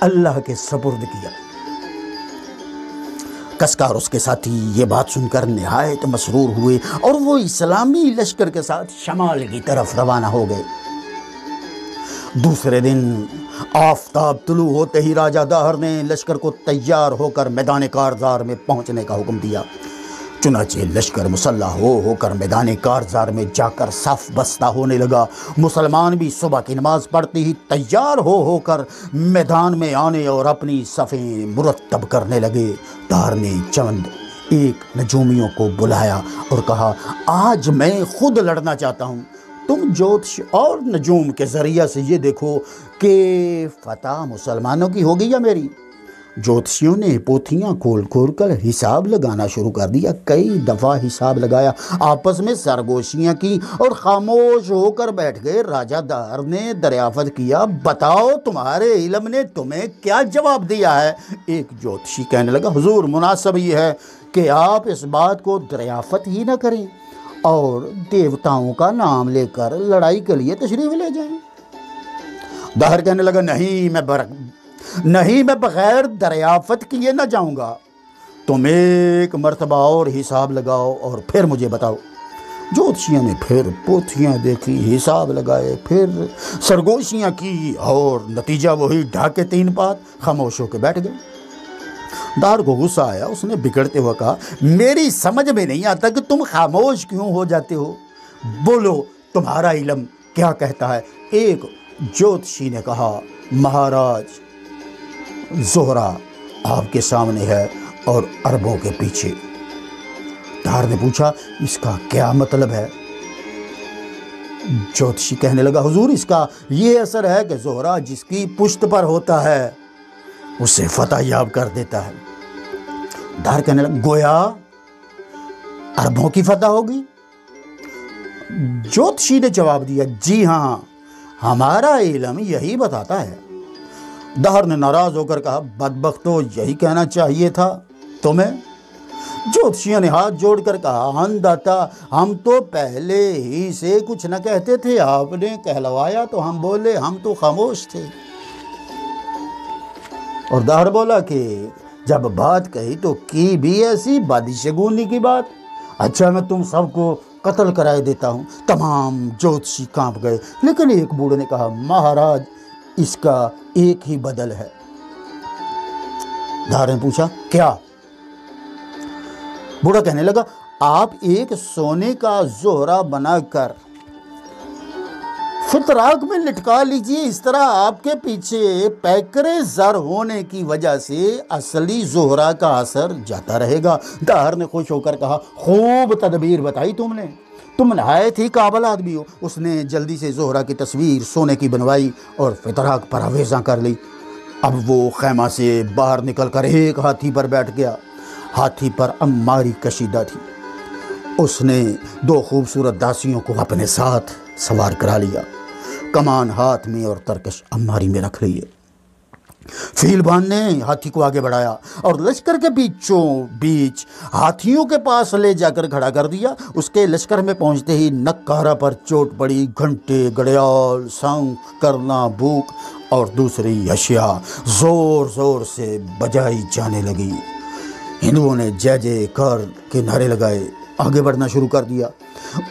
اللہ کے سپرد کیا۔ قسکار اس کے ساتھی یہ بات سن کر نہایت مسرور ہوئے اور وہ اسلامی لشکر کے ساتھ شمال کی طرف روانہ ہو گئے۔ دوسرے دن آفتاب طلوع ہوتے ہی راجہ داہر نے لشکر کو تیار ہو کر میدان کارزار میں پہنچنے کا حکم دیا۔ چنانچہ لشکر مسلح ہو کر میدان کارزار میں جا کر صف بستہ ہونے لگا۔ مسلمان بھی صبح کی نماز پڑھتے ہی تیار ہو کر میدان میں آنے اور اپنی صفیں مرتب کرنے لگے۔ داہر نے چند ایک نجومیوں کو بلایا اور کہا، آج میں خود لڑنا چاہتا ہوں، تم جوتش اور نجوم کے ذریعہ سے یہ دیکھو کہ فتح مسلمانوں کی ہوگی یا میری۔ جوتشیوں نے پوتھیاں کھول کھول کر حساب لگانا شروع کر دیا۔ کئی دفعہ حساب لگایا، آپس میں سرگوشیاں کی اور خاموش ہو کر بیٹھ گئے۔ راجہ داہر نے دریافت کیا، بتاؤ تمہارے علم نے تمہیں کیا جواب دیا ہے؟ ایک جوتشی کہنے لگا، حضور مناسب یہ ہے کہ آپ اس بات کو دریافت ہی نہ کریں اور دیوتاؤں کا نام لے کر لڑائی کے لیے تشریف لے جائیں۔ داہر کہنے لگا، نہیں میں بغیر دریافت کیے نہ جاؤں گا، تم ایک مرتبہ اور حساب لگاؤ اور پھر مجھے بتاؤ۔ جوتشیوں نے پھر پوتھیاں دیکھی، حساب لگائے، پھر سرگوشیاں کی اور نتیجہ وہی ڈھاکے تین پات، خاموش ہو کے بیٹھ گئے۔ داہر کو غصہ آیا، اس نے بگڑتے ہوئے کہا، میری سمجھ میں نہیں آتا کہ تم خاموش کیوں ہو جاتے ہو، بولو تمہارا علم کیا کہتا ہے؟ ایک جوتشی نے کہا، مہاراج زہرہ آپ کے سامنے ہے اور عربوں کے پیچھے۔ داہر نے پوچھا، اس کا کیا مطلب ہے؟ جوتشی کہنے لگا، حضور اس کا یہ اثر ہے کہ زہرہ جس کی پشت پر ہوتا ہے اسے فتح یاب کر دیتا ہے۔ داہر کہنے لگا، گویا عربوں کی فتح ہوگی؟ جوتشی نے جواب دیا، جی ہاں، ہمارا علم یہی بتاتا ہے۔ داہر نے ناراض ہو کر کہا، بدبختو یہی کہنا چاہیے تھا تمہیں۔ جوتشیوں نے ہاتھ جوڑ کر کہا، داتا ہم تو پہلے ہی سے کچھ نہ کہتے تھے، آپ نے کہلوایا تو ہم بولے، ہم تو خاموش تھے۔ اور داہر بولا کہ جب بات کہی تو کی بھی ایسی بادشگونی کی بات، اچھا میں تم سب کو قتل کرائے دیتا ہوں۔ تمام جوتشی کانپ گئے، لیکن ایک بوڑھے نے کہا، مہاراج اس کا ایک ہی بدل ہے۔ داہر نے پوچھا، کیا؟ بوڑھا کہنے لگا، آپ ایک سونے کا زہرہ بنا کر فتراک میں لٹکا لیجئے، اس طرح آپ کے پیچھے پیکرے زر ہونے کی وجہ سے اصلی زہرہ کا اثر جاتا رہے گا۔ داہر نے خوش ہو کر کہا، خوب تدبیر بتائی تم نے، تم نہایت ہی قابل آدمی ہو۔ اس نے جلدی سے زہرہ کی تصویر سونے کی بنوائی اور فتراک پر آویزاں کر لی۔ اب وہ خیمہ سے باہر نکل کر ایک ہاتھی پر بیٹھ گیا۔ ہاتھی پر اماری کشیدہ تھی۔ اس نے دو خوبصورت داسیوں کو اپنے ساتھ سوار کرا لیا، کمان ہاتھ میں اور ترکش اماری میں رکھ لیے۔ فیلبان نے ہاتھی کو آگے بڑھایا اور لشکر کے بیچوں بیچ ہاتھیوں کے پاس لے جا کر کھڑا کر دیا۔ اس کے لشکر میں پہنچتے ہی نکارہ پر چوٹ پڑی، گھنٹے، گھڑیال، شنکھ، کرنا، بوک اور دوسری اشیاء زور زور سے بجائی جانے لگی۔ ہندوؤں نے جے جے کر کے نعرے لگائے، آگے بڑھنا شروع کر دیا۔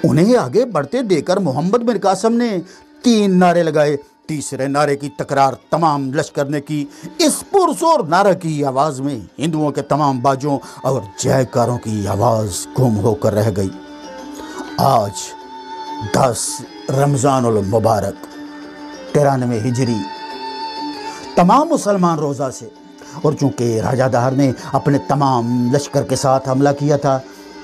انہیں آگے بڑھتے دیکھ کر محمد بن قاسم نے 3 نعرے لگائے۔ تیسرے نعرے کی تکرار تمام لشکر نے کی۔ اس پرزور نعرہ کی آواز میں ہندوؤں کے تمام باجوں اور جے کاروں کی آواز گم ہو کر رہ گئی۔ آج 10 رمضان المبارک 93 ہجری تمام مسلمان روزہ سے، اور چونکہ راجہ داہر نے اپنے تمام لشکر کے ساتھ حملہ کیا تھا،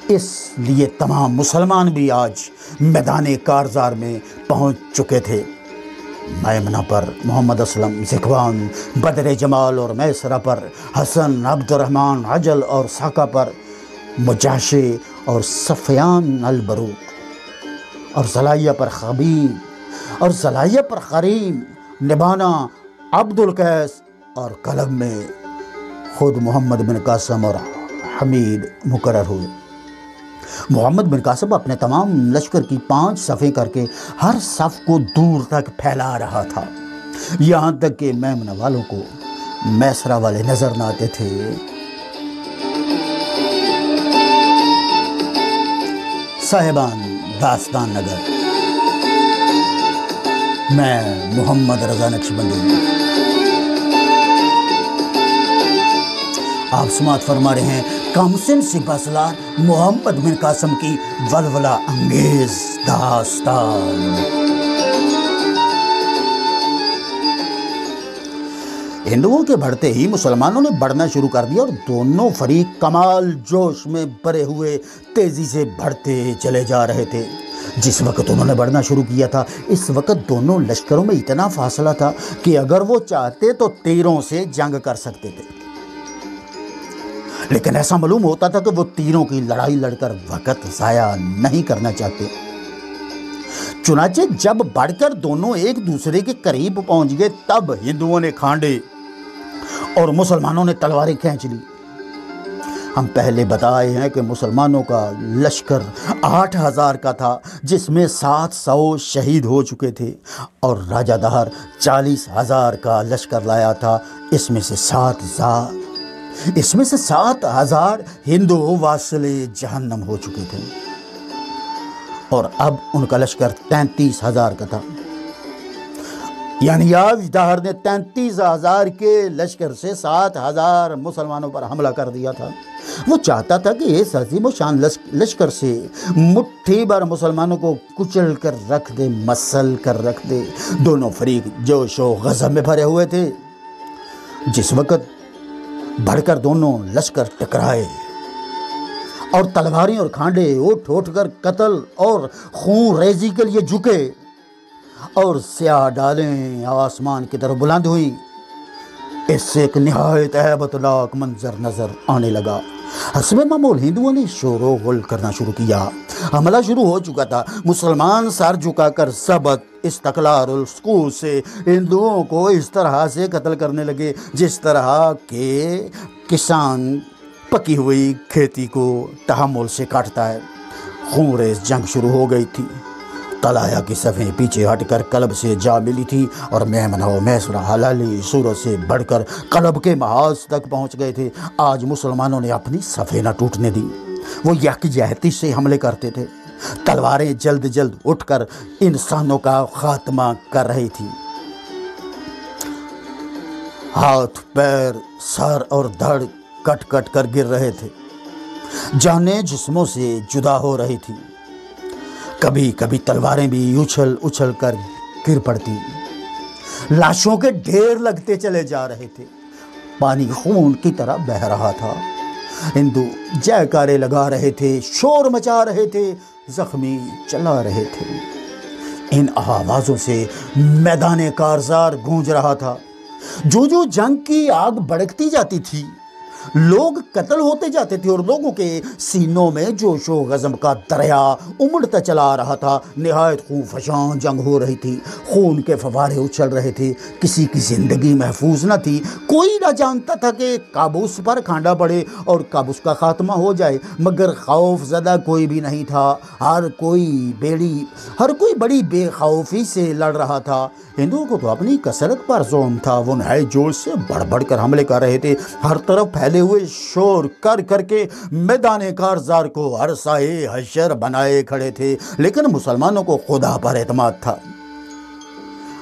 اس لیے تمام مسلمان بھی آج میدان کارزار میں پہنچ چکے تھے۔ میمنہ پر محمد اسلم، ذکوان، بدر جمال اور میسرہ پر حسن، عبد الرحمن، عجل اور ساکہ پر مجاشع اور سفیان البروق، اور زلائیہ پر خبیب اور زلائیہ پر خریم، نبانہ، عبد القیس اور قلب میں خود محمد بن قاسم اور حمید مقرر ہوئے۔ محمد بن قاسم اپنے تمام لشکر کی 5 صفیں کر کے ہر صف کو دور تک پھیلا رہا تھا، یہاں تک کہ میمنہ والوں کو میسرا والے نظر نہ آتے تھے۔ صاحبان داستان نگر، میں محمد رضا نقشبندی، آپ سماعت فرما رہے ہیں کامسن سپہ سالار محمد بن قاسم کی ولولہ انگیز داستان۔ ہندوؤں کے بڑھتے ہی مسلمانوں نے بڑھنا شروع کر دیا اور دونوں فریق کمال جوش میں بھرے ہوئے تیزی سے بڑھتے چلے جا رہے تھے۔ جس وقت انہوں نے بڑھنا شروع کیا تھا اس وقت دونوں لشکروں میں اتنا فاصلہ تھا کہ اگر وہ چاہتے تو تیروں سے جنگ کر سکتے تھے، لیکن ایسا معلوم ہوتا تھا کہ وہ تیروں کی لڑائی لڑ کر وقت ضائع نہیں کرنا چاہتے۔ چنانچہ جب بڑھ کر دونوں ایک دوسرے کے قریب پہنچ گئے تب ہندوؤں نے کھانڈے اور مسلمانوں نے تلواریں کھینچ لی۔ ہم پہلے بتائے ہیں کہ مسلمانوں کا لشکر 8,000 کا تھا، جس میں 700 شہید ہو چکے تھے، اور راجہ دہر 40,000 کا لشکر لایا تھا۔ اس میں سے 7,000 ہندو واصل جہنم ہو چکے تھے، اور اب ان کا لشکر 33,000 کا تھا۔ یعنی راجہ دہر نے 33,000 کے لشکر سے 7,000 مسلمانوں پر حملہ کر دیا تھا۔ وہ چاہتا تھا کہ اس عظیم و شان لشکر سے مٹھی بھر مسلمانوں کو کچل کر رکھ دے، مسل کر رکھ دے۔ دونوں فریق جوش و غضب میں بھرے ہوئے تھے۔ جس وقت بڑھ کر دونوں لشکر ٹکرائے اور تلواریں اور کھانڈے اٹھ اٹھ کر قتل اور خون ریزی کے لیے جھکے اور سیاہ ڈالیں آسمان کی طرف بلند ہوئیں، اس سے ایک نہایت ہیبت ناک منظر نظر آنے لگا۔ حسب معمول ہندوؤں نے شور و غل کرنا شروع کیا۔ حملہ شروع ہو چکا تھا۔ مسلمان سر جھکا کر ضبط استقلال السکوت سے ہندوؤں کو اس طرح سے قتل کرنے لگے جس طرح کہ کسان پکی ہوئی کھیتی کو تحمل سے کاٹتا ہے۔ خون ریز جنگ شروع ہو گئی تھی۔ طلایہ کی صفیں پیچھے ہٹ کر قلب سے جا ملی تھی، اور میمنہ و میسرہ حلالی صورت سے بڑھ کر قلب کے محاذ تک پہنچ گئے تھے۔ آج مسلمانوں نے اپنی صفیں نہ ٹوٹنے دی۔ وہ یکجہتی سے حملے کرتے تھے۔ تلواریں جلد جلد اٹھ کر انسانوں کا خاتمہ کر رہی تھی۔ ہاتھ، پیر، سر اور دھڑ کٹ کٹ کر گر رہے تھے۔ جانیں جسموں سے جدا ہو رہی تھی۔ کبھی کبھی تلواریں بھی اچھل اچھل کر گر پڑتی۔ لاشوں کے ڈھیر لگتے چلے جا رہے تھے۔ پانی خون کی طرح بہہ رہا تھا۔ ہندو جیکارے لگا رہے تھے، شور مچا رہے تھے، زخمی چلا رہے تھے۔ ان آوازوں سے میدان کارزار گونج رہا تھا۔ جو جو جنگ کی آگ بھڑکتی جاتی تھی، لوگ قتل ہوتے جاتے تھے، اور لوگوں کے سینوں میں جوش و غضب کا دریا امڑتا چلا رہا تھا۔ نہایت خون فشاں جنگ ہو رہی تھی۔ خون کے فوارے اچھل رہے تھے۔ کسی کی زندگی محفوظ نہ تھی۔ کوئی نہ جانتا تھا کہ کب اس پر کھانڈا پڑے اور کب اس کا خاتمہ ہو جائے، مگر خوف زدہ کوئی بھی نہیں تھا۔ ہر کوئی بڑی بے خوفی سے لڑ رہا تھا۔ ہندوؤں کو تو اپنی کثرت پر زوم تھا۔ وہ نئے جوش سے بڑھ بڑھ کر حملے کر رہے تھے۔ ہر طرف پھیلے ہوئے شور کر کر کے میدان کارزار کو عرصہ حشر بنائے کھڑے تھے، لیکن مسلمانوں کو خدا پر اعتماد تھا،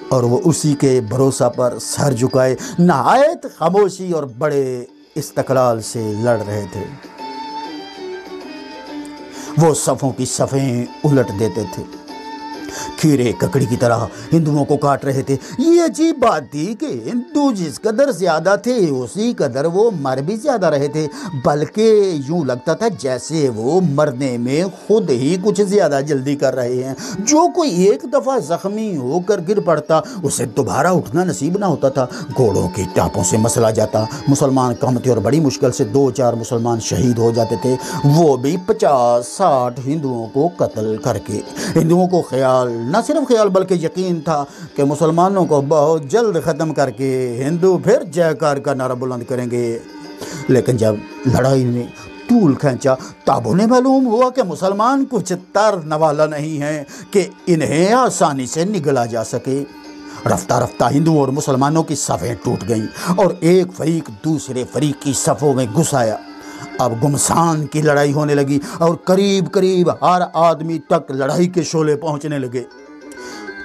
اور وہ اسی کے بھروسہ پر سر جھکائے نہایت خاموشی اور بڑے استقلال سے لڑ رہے تھے۔ وہ صفوں کی صفیں الٹ دیتے تھے، کھیرے ککڑی کی طرح ہندوؤں کو کاٹ رہے تھے۔ یہ عجیب بات تھی کہ ہندو جس قدر زیادہ تھے اسی قدر وہ مر بھی زیادہ رہے تھے، بلکہ یوں لگتا تھا جیسے وہ مرنے میں خود ہی کچھ زیادہ جلدی کر رہے ہیں۔ جو کوئی ایک دفعہ زخمی ہو کر گر پڑتا اسے دوبارہ اٹھنا نصیب نہ ہوتا تھا، گھوڑوں کی ٹانپوں سے مسلا جاتا۔ مسلمان کم تھے اور بڑی مشکل سے 2-4 مسلمان شہید ہو جاتے تھے، وہ بھی 50-60 ہندوؤں کو قتل کر کے۔ ہندوؤں کو نہ صرف خیال بلکہ یقین تھا کہ مسلمانوں کو بہت جلد ختم کر کے ہندو پھر جیکار کا نعرہ بلند کریں گے۔ لیکن جب لڑائی میں طول کھینچا تب انہیں معلوم ہوا کہ مسلمان کچھ تر نوالا نہیں ہیں کہ انہیں آسانی سے نگلا جا سکے۔ رفتہ رفتہ ہندوؤں اور مسلمانوں کی صفیں ٹوٹ گئیں اور ایک فریق دوسرے فریق کی صفوں میں گھس آیا۔ اب گمسان کی لڑائی ہونے لگی اور قریب قریب ہر آدمی تک لڑائی کے شعلے پہنچنے لگے۔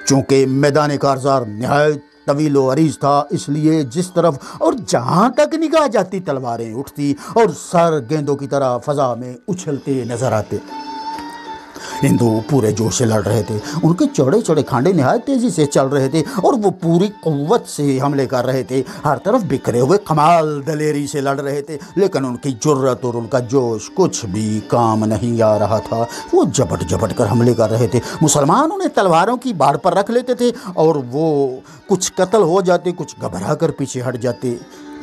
چونکہ میدان کارزار نہایت طویل و عریض تھا، اس لیے جس طرف اور جہاں تک نگاہ جاتی تلواریں اٹھتی اور سر گیندوں کی طرح فضا میں اچھلتے نظر آتے۔ ہندو پورے جوش سے لڑ رہے تھے، ان کے چوڑے چوڑے کھانڈے نہایت تیزی سے چل رہے تھے اور وہ پوری قوت سے حملے کر رہے تھے، ہر طرف بکھرے ہوئے کمال دلیری سے لڑ رہے تھے، لیکن ان کی جرت اور ان کا جوش کچھ بھی کام نہیں آ رہا تھا۔ وہ جھپٹ جھپٹ کر حملے کر رہے تھے، مسلمان انہیں تلواروں کی باڑ پر رکھ لیتے تھے اور وہ کچھ قتل ہو جاتے، کچھ گھبرا کر پیچھے ہٹ جاتے۔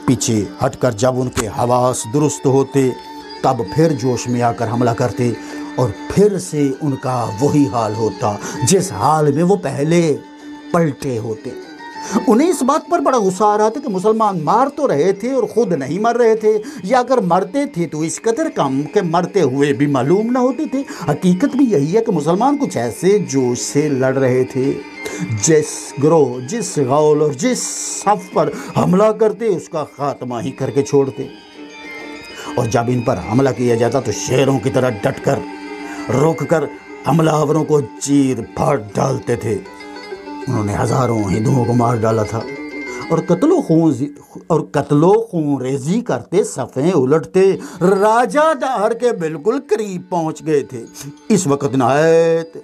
پیچھے ہٹ کر جب ان کے حواس درست ہوتے تب پھر جوش میں آ کر حملہ کرتے اور پھر سے ان کا وہی حال ہوتا جس حال میں وہ پہلے پلٹے ہوتے۔ انہیں اس بات پر بڑا غصہ آ رہا تھا کہ مسلمان مار تو رہے تھے اور خود نہیں مر رہے تھے، یا اگر مرتے تھے تو اس قدر کم کہ مرتے ہوئے بھی معلوم نہ ہوتے تھے۔ حقیقت بھی یہی ہے کہ مسلمان کچھ ایسے جوش سے لڑ رہے تھے جس گروہ، جس غول اور جس صف پر حملہ کرتے اس کا خاتمہ ہی کر کے چھوڑتے، اور جب ان پر حملہ کیا جاتا تو شیروں کی طرح ڈٹ کر روک کر حملہ آوروں کو چیر پھاڑ ڈالتے تھے۔ انہوں نے ہزاروں ہندوؤں کو مار ڈالا تھا اور قتل و خون ریزی کرتے، صفیں الٹتے راجہ دہر کے بالکل قریب پہنچ گئے تھے۔ اس وقت نہایت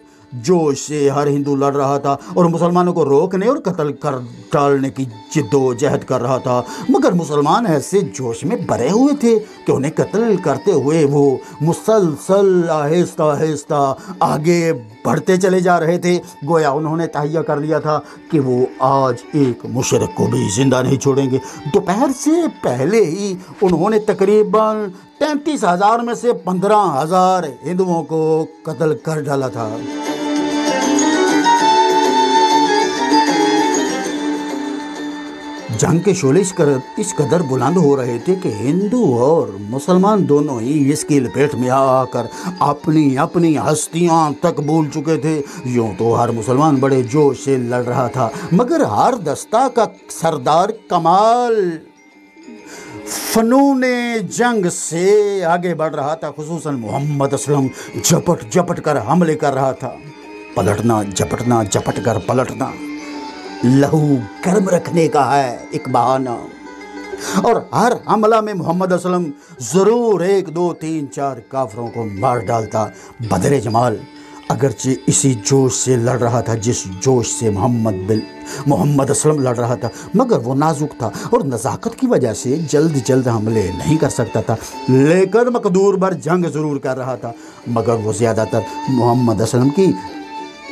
جوش سے ہر ہندو لڑ رہا تھا اور مسلمانوں کو روکنے اور قتل کر ڈالنے کی جد و جہد کر رہا تھا، مگر مسلمان ایسے جوش میں بھرے ہوئے تھے کہ انہیں قتل کرتے ہوئے وہ مسلسل آہستہ آہستہ آگے بڑھتے چلے جا رہے تھے، گویا انہوں نے تہیہ کر لیا تھا کہ وہ آج ایک مشرک کو بھی زندہ نہیں چھوڑیں گے۔ دوپہر سے پہلے ہی انہوں نے تقریباً 33,000 میں سے 15,000 ہندوؤں کو قتل کر ڈالا تھا۔ جنگ کے شعلے اس قدر بلند ہو رہے تھے کہ ہندو اور مسلمان دونوں ہی اس کی لپیٹ میں آ کر اپنی اپنی ہستیاں تک بھول چکے تھے۔ یوں تو ہر مسلمان بڑے جوش سے لڑ رہا تھا، مگر ہر دستہ کا سردار کمال فنون جنگ سے آگے بڑھ رہا تھا، خصوصاً محمد اسلم جھپٹ جھپٹ کر حملے کر رہا تھا۔ پلٹنا جھپٹنا، جھپٹ کر پلٹنا لہو گرم رکھنے کا ہے ایک بہانہ، اور ہر حملہ میں محمد اسلم ضرور 1 2 3 4 کافروں کو مار ڈالتا۔ بدر جمال اگرچہ اسی جوش سے لڑ رہا تھا جس جوش سے محمد اسلم لڑ رہا تھا، مگر وہ نازک تھا اور نزاکت کی وجہ سے جلد حملے نہیں کر سکتا تھا، لیکن مقدور بر جنگ ضرور کر رہا تھا، مگر وہ زیادہ تر محمد اسلم کی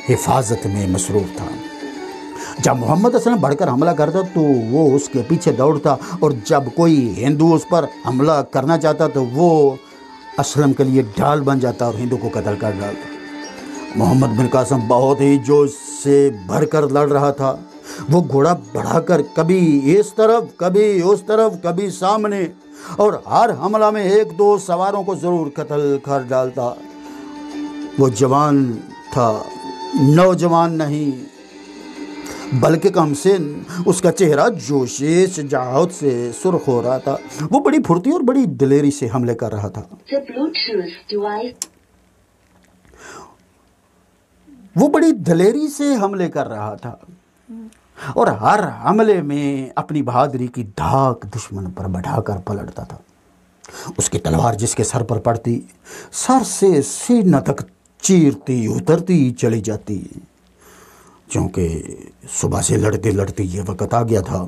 حفاظت میں مصروف تھا۔ جب محمد اسلم بڑھ کر حملہ کرتا تو وہ اس کے پیچھے دوڑتا، اور جب کوئی ہندو اس پر حملہ کرنا چاہتا تو وہ اسلم کے لیے ڈھال بن جاتا اور ہندو کو قتل کر ڈالتا۔ محمد بن قاسم بہت ہی جوش سے بھر کر لڑ رہا تھا، وہ گھوڑا بڑھا کر کبھی اس طرف کبھی اس طرف کبھی سامنے، اور ہر حملہ میں 1 2 سواروں کو ضرور قتل کر ڈالتا۔ وہ جوان تھا، نوجوان نہیں بلکہ کم سن، اس کا چہرہ جوش شجاعت سے سرخ ہو رہا تھا، وہ بڑی پھرتی اور بڑی دلیری سے حملے کر رہا تھا۔ وہ بڑی دلیری سے حملے کر رہا تھا اور ہر حملے میں اپنی بہادری کی دھاک دشمن پر بڑھا کر پلٹتا تھا۔ اس کی تلوار جس کے سر پر پڑتی، سر سے سینہ تک چیرتی اترتی چلی جاتی۔ چونکہ صبح سے لڑتے لڑتے یہ وقت آ گیا تھا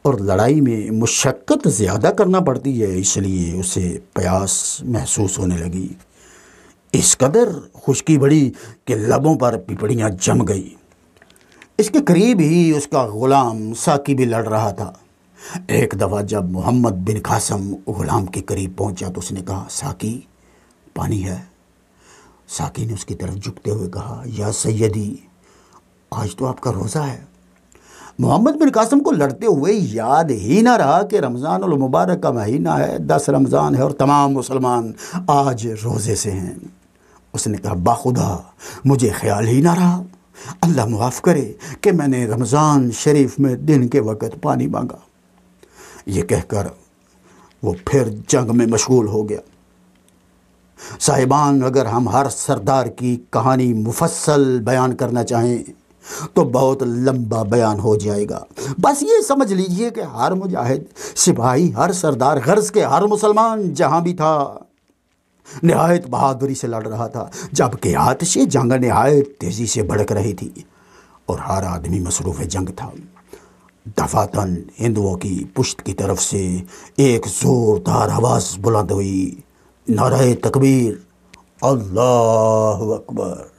اور لڑائی میں مشقت زیادہ کرنا پڑتی ہے، اس لیے اسے پیاس محسوس ہونے لگی۔ اس قدر خشکی بڑھی کہ لبوں پر پپڑیاں جم گئی۔ اس کے قریب ہی اس کا غلام ساکی بھی لڑ رہا تھا۔ ایک دفعہ جب محمد بن قاسم غلام کے قریب پہنچا تو اس نے کہا، ساکی پانی ہے؟ ساکی نے اس کی طرف جھکتے ہوئے کہا، یا سیدی آج تو آپ کا روزہ ہے۔ محمد بن قاسم کو لڑتے ہوئے یاد ہی نہ رہا کہ رمضان المبارک کا مہینہ ہے، 10 رمضان ہے اور تمام مسلمان آج روزے سے ہیں۔ اس نے کہا، باخدا مجھے خیال ہی نہ رہا، اللہ معاف کرے کہ میں نے رمضان شریف میں دن کے وقت پانی مانگا۔ یہ کہہ کر وہ پھر جنگ میں مشغول ہو گیا۔ صاحبان، اگر ہم ہر سردار کی کہانی مفصل بیان کرنا چاہیں تو بہت لمبا بیان ہو جائے گا۔ بس یہ سمجھ لیجئے کہ ہر مجاہد، سپاہی، ہر سردار، غرض کے ہر مسلمان جہاں بھی تھا نہایت بہادری سے لڑ رہا تھا، جبکہ آتش جنگ نہایت تیزی سے بھڑک رہی تھی اور ہر آدمی مصروف جنگ تھا۔ دفعتاً ہندوؤں کی پشت کی طرف سے ایک زوردار آواز بلند ہوئی، نعرہ تکبیر، اللہ اکبر۔